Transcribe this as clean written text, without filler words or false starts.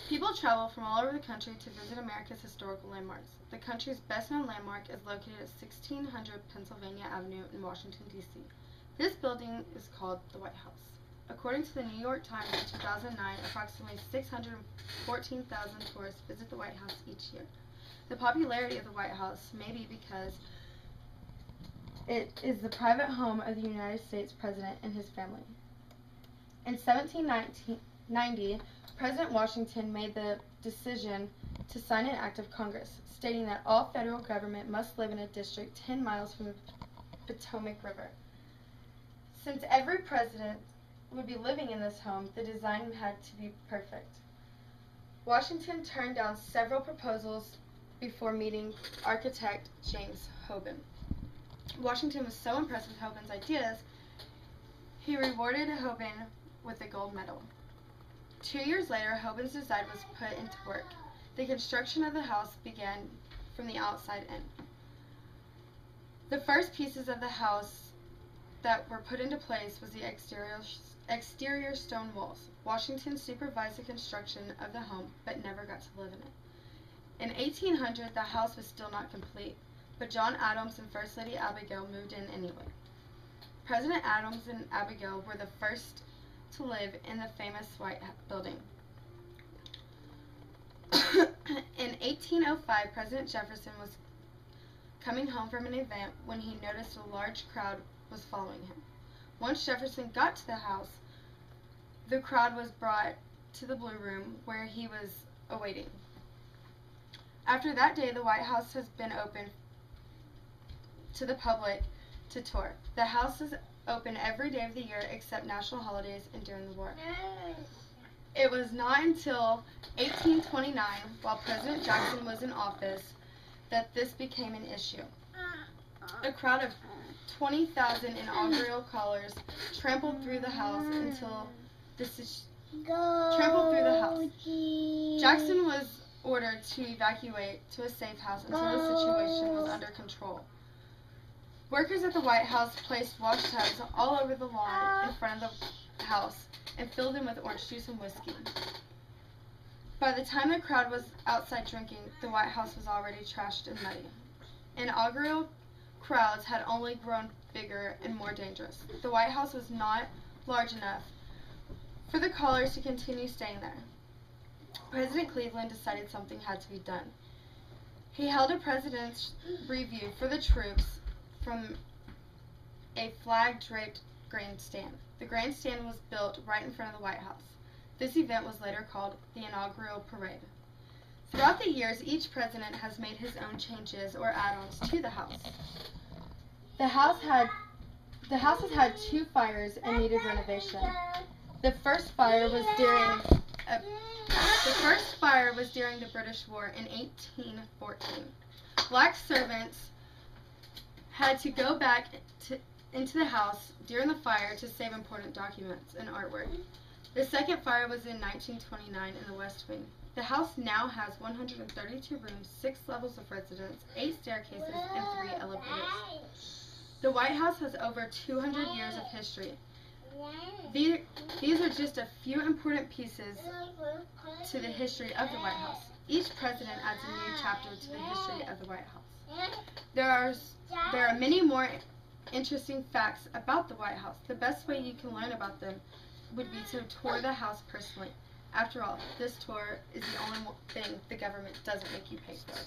People travel from all over the country to visit America's historical landmarks. The country's best-known landmark is located at 1600 Pennsylvania Avenue in Washington, D.C. This building is called the White House. According to the New York Times in 2009, approximately 614,000 tourists visit the White House each year. The popularity of the White House may be because it is the private home of the United States President and his family. In 1790, President Washington made the decision to sign an act of Congress stating that all federal government must live in a district 10 miles from the Potomac River. Since every president would be living in this home, the design had to be perfect. Washington turned down several proposals before meeting architect James Hoban. Washington was so impressed with Hoban's ideas, he rewarded Hoban with a gold medal. 2 years later, Hoban's design was put into work. The construction of the house began from the outside in. The first pieces of the house that were put into place was the exterior stone walls. Washington supervised the construction of the home, but never got to live in it. In 1800, the house was still not complete, but John Adams and First Lady Abigail moved in anyway. President Adams and Abigail were the first to live in the famous White Building. In 1805, President Jefferson was coming home from an event when he noticed a large crowd was following him. Once Jefferson got to the house, the crowd was brought to the Blue Room where he was awaiting. After that day, the White House has been open to the public to tour. The house is open every day of the year except national holidays and during the war. It was not until 1829, while President Jackson was in office, that this became an issue. A crowd of 20,000 inaugural callers trampled through the house Jackson was ordered to evacuate to a safe house until the situation was under control. Workers at the White House placed wash tubs all over the lawn in front of the house and filled them with orange juice and whiskey. By the time the crowd was outside drinking, the White House was already trashed and muddy. Inaugural crowds had only grown bigger and more dangerous. The White House was not large enough for the callers to continue staying there. President Cleveland decided something had to be done. He held a president's review for the troops from a flag-draped grandstand. The grandstand was built right in front of the White House. This event was later called the Inaugural Parade. Throughout the years, each president has made his own changes or add-ons to the house. The house has had 2 fires and needed renovation. The first fire was during the British War in 1814. Black servants had to go back into the house during the fire to save important documents and artwork. The second fire was in 1929 in the West Wing. The house now has 132 rooms, 6 levels of residence, 8 staircases, and 3 elevators. The White House has over 200 years of history. These are just a few important pieces to the history of the White House. Each president adds a new chapter to the history of the White House. There are many more interesting facts about the White House. The best way you can learn about them would be to tour the house personally. After all, this tour is the only thing the government doesn't make you pay for.